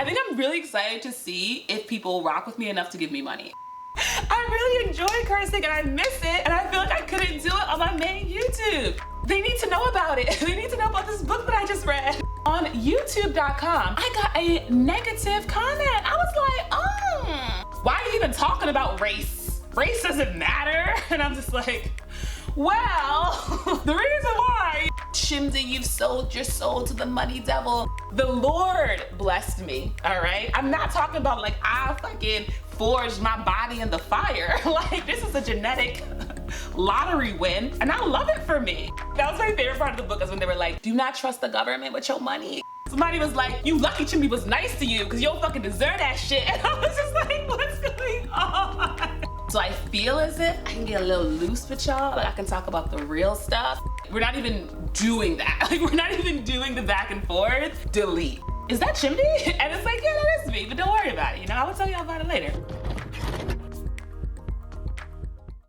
I think I'm really excited to see if people rock with me enough to give me money. I really enjoy cursing and I miss it, and I feel like I couldn't do it on my main YouTube. They need to know about it. They need to know about this book that I just read. On youtube.com, I got a negative comment. I was like, why are you even talking about race? Race doesn't matter. And I'm just like, well, the reason why, Shimdi, you've sold your soul to the money devil. The Lord blessed me, all right? I'm not talking about like I fucking forged my body in the fire. Like, this is a genetic lottery win, and I love it for me. That was my favorite part of the book, is when they were like, do not trust the government with your money. Somebody was like, you lucky Chimdi was nice to you because you don't fucking deserve that shit. And I was just like, what's going on? So I feel as if I can get a little loose with y'all, like I can talk about the real stuff. We're not even doing that. Like, we're not even doing the back and forth. Delete. Is that Chimdi? And it's like, yeah, that is me, but don't worry about it. You know, I will tell y'all about it later.